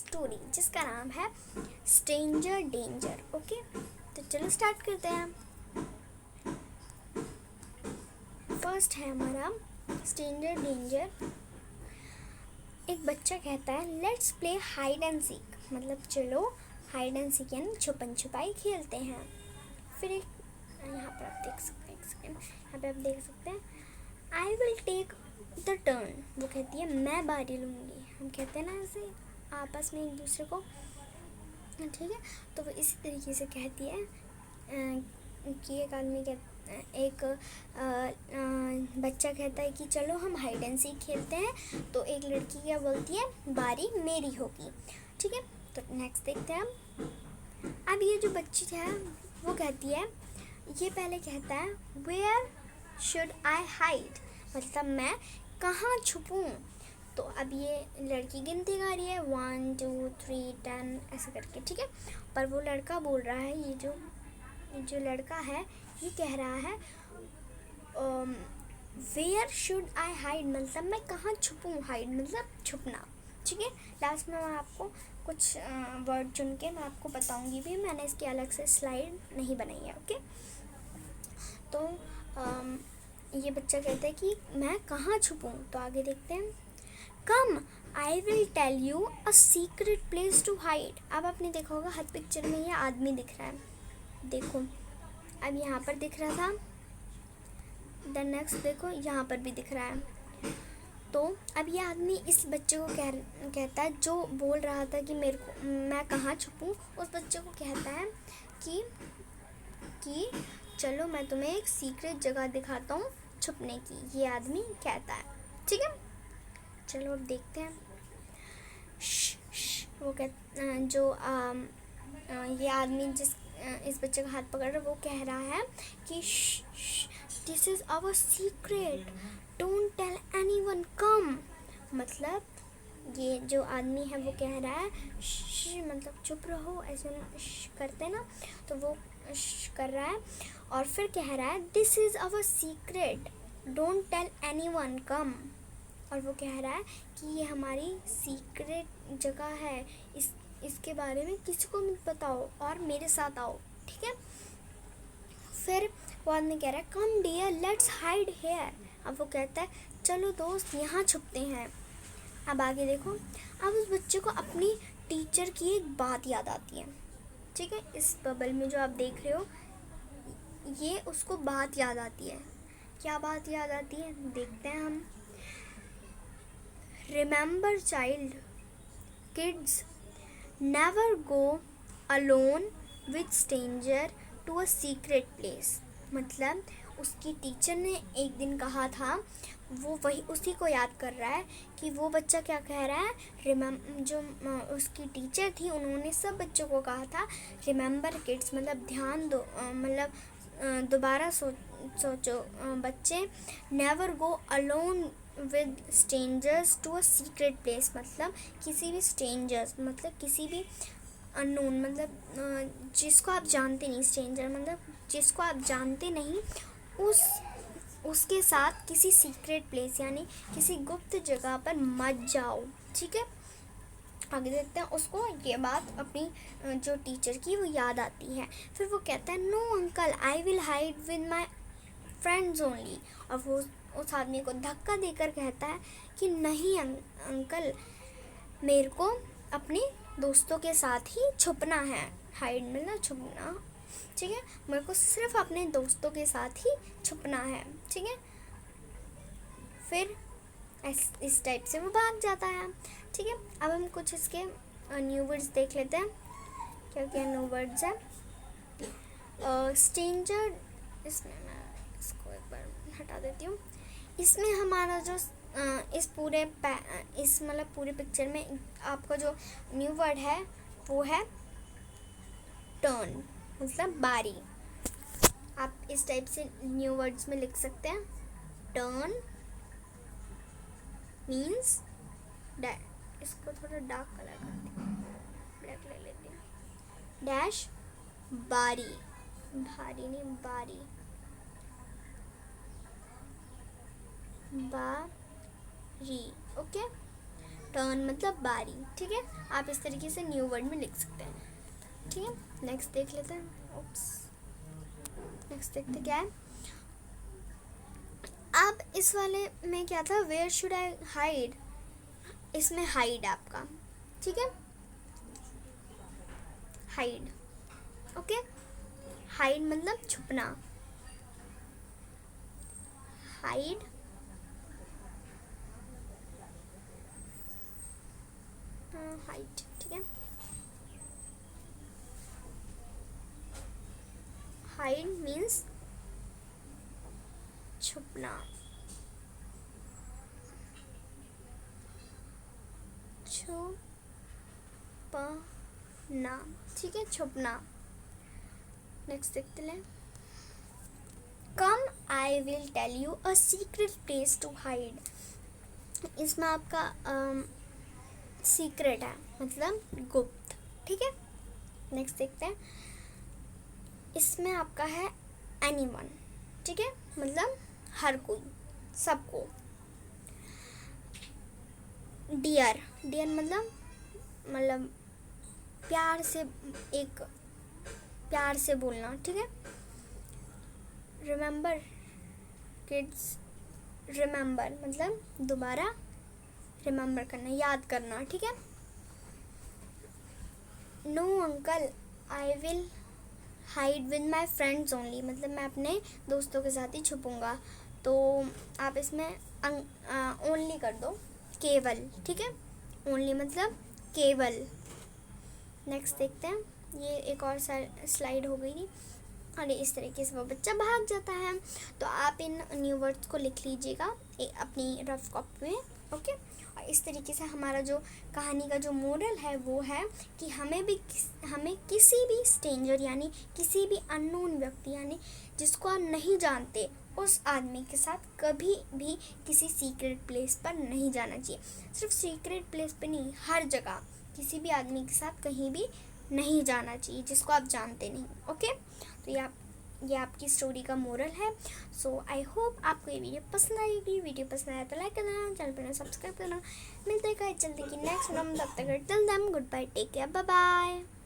Story जिसका नाम है स्ट्रेंजर डेंजर। ओके, तो चलो स्टार्ट करते हैं। फर्स्ट है हमारा स्ट्रेंजर डेंजर। एक बच्चा कहता है let's play hide and seek, मतलब चलो हाइड एंड सीक यानी छुपन छुपाई खेलते हैं। फिर एक यहाँ पर आप देख सकते हैं, एक सेकेंड, यहाँ पे आप देख सकते हैं I will take the turn. वो कहती है मैं बारी लूँगी। हम कहते हैं ना ऐसे आपस में एक दूसरे को, ठीक है। तो वो इसी तरीके से कहती है कि एक आदमी एक बच्चा कहता है कि चलो हम हाइड एंड सीक खेलते हैं। तो एक लड़की क्या बोलती है बारी मेरी होगी, ठीक है। तो नेक्स्ट देखते हैं अब ये जो बच्ची है वो कहती है, ये पहले कहता है वेयर शुड आई हाइड, मतलब मैं कहाँ छुपूँ। तो अब ये लड़की गिनती गा रही है 1 2 3 10 ऐसे करके, ठीक है। पर वो लड़का बोल रहा है, ये जो लड़का है ये कह रहा है वेयर शुड आई हाइड, मतलब मैं कहाँ छुपूँ, हाइड मतलब छुपना, ठीक है। लास्ट में मैं आपको कुछ वर्ड चुन के मैं आपको बताऊंगी भी, मैंने इसकी अलग से स्लाइड नहीं बनाई है, ओके। तो ये बच्चा कहता है कि मैं कहाँ छुपूँ। तो आगे देखते हैं, come I will tell you a secret place to hide. अब आपने देखा होगा हर पिक्चर में ये आदमी दिख रहा है, देखो अब यहाँ पर दिख रहा था, देन नेक्स्ट देखो यहाँ पर भी दिख रहा है। तो अब ये आदमी इस बच्चे को कहता है जो बोल रहा था कि मैं कहाँ छुपूँ, उस बच्चे को कहता है कि चलो मैं तुम्हें एक सीक्रेट जगह दिखाता हूँ छुपने की, ये आदमी कहता है, ठीक है। चलो अब देखते हैं। वो ये आदमी इस बच्चे का हाथ पकड़ रहा है वो कह रहा है कि this is our secret don't tell anyone come, मतलब ये जो आदमी है वो कह रहा है मतलब चुप रहो, ऐसे करते ना, तो वो कर रहा है और फिर कह रहा है this is our secret don't tell anyone come, और वो कह रहा है कि ये हमारी सीक्रेट जगह है, इसके बारे में किसी को मत बताओ और मेरे साथ आओ, ठीक है। फिर वो आदमी कह रहा है कम डियर लेट्स हाइड हेयर। अब वो कहता है चलो दोस्त यहाँ छुपते हैं। अब आगे देखो, अब उस बच्चे को अपनी टीचर की एक बात याद आती है, ठीक है। इस बबल में जो आप देख रहे हो ये उसको बात याद आती है। क्या बात याद आती है देखते हैं हम। Remember child kids never go alone with stranger to a secret place, मतलब उसकी टीचर ने एक दिन कहा था, वो वही उसी को याद कर रहा है कि वो बच्चा क्या कह रहा है। जो उसकी टीचर थी उन्होंने सब बच्चों को कहा था रिमेंबर किड्स, मतलब ध्यान दो, मतलब दोबारा सोचो बच्चे, never go alone with strangers to a secret place, मतलब किसी भी स्ट्रेंजर्स मतलब किसी भी अननोन, मतलब जिसको आप जानते नहीं, स्ट्रेंजर मतलब जिसको आप जानते नहीं, उसके साथ किसी सीक्रेट प्लेस यानी किसी गुप्त जगह पर मत जाओ, ठीक है। आगे देखते हैं, उसको ये बात अपनी जो टीचर की वो याद आती है। फिर वो कहता है no uncle I will hide with my friends only, और वो उस आदमी को धक्का देकर कहता है कि नहीं अंकल मेरे को अपने दोस्तों के साथ ही छुपना है, हाइड मिलना छुपना, ठीक है, मेरे को सिर्फ अपने दोस्तों के साथ ही छुपना है, ठीक है। फिर इस टाइप से वो भाग जाता है, ठीक है। अब हम कुछ इसके न्यू वर्ड्स देख लेते हैं, क्या क्या न्यू वर्ड्स है। स्ट्रेंजर, इसमें मैं इसको एक बार हटा देती हूँ। इसमें हमारा जो इस मतलब पूरे पिक्चर में आपका जो न्यू वर्ड है वो है टर्न, मतलब बारी। आप इस टाइप से न्यू वर्ड्स में लिख सकते हैं, टर्न मीन्स डैश, इसको थोड़ा डार्क कलर करती हूँ, ब्लैक ले लेती हूँ, डैश बारी, भारी नहीं बारी, बारी, ओके। टर्न मतलब बारी, ठीक है। आप इस तरीके से न्यू वर्ड में लिख सकते हैं, ठीक है। नेक्स्ट देख लेते हैं। ओप्स, नेक्स्ट देखते क्या है। अब इस वाले में क्या था, वेयर शुड आई हाइड, इसमें हाइड आपका, ठीक है, हाइड, ओके। हाइड मतलब छुपना, हाइड, हाइड, ठीक है। हाइड मीन्स छुपना, छुपना, ठीक है, छुपना। नेक्स्ट देखते हैं। Come I will tell you a secret place to hide, इसमें आपका सीक्रेट है मतलब गुप्त, ठीक है। नेक्स्ट देखते हैं। इसमें आपका है एनीवन, ठीक है, मतलब हर कोई, सबको। डियर, डियर मतलब प्यार से, एक प्यार से बोलना, ठीक है। रिमेंबर किड्स, रिमेंबर मतलब दोबारा रिमेंबर करना, याद करना, ठीक है। No uncle I will hide with my friends only, मतलब मैं अपने दोस्तों के साथ ही छुपूंगा। तो आप इसमें ओनली कर दो, केवल, ठीक है। ओनली मतलब केवल। नेक्स्ट देखते हैं। ये एक और स्लाइड हो गई थी। और इस तरीके से वो बच्चा भाग जाता है। तो आप इन न्यू वर्ड्स को लिख लीजिएगा अपनी रफ कॉपी में, ओके। और इस तरीके से हमारा जो कहानी का जो मोरल है वो है कि हमें किसी भी स्ट्रेंजर यानी किसी भी अननोन व्यक्ति यानी जिसको आप नहीं जानते उस आदमी के साथ कभी भी किसी सीक्रेट प्लेस पर नहीं जाना चाहिए। सिर्फ सीक्रेट प्लेस पर नहीं, हर जगह किसी भी आदमी के साथ कहीं भी नहीं जाना चाहिए जिसको आप जानते नहीं, ओके। तो ये आपकी स्टोरी का मोरल है। सो आई होप आपको ये वीडियो पसंद आएगी। वीडियो पसंद आया तो लाइक करना, चैनल पर सब्सक्राइब करना। मिलते हैं जल्दी की नेक्स्ट वीडियो में, तब तक till then goodbye, take care, bye bye.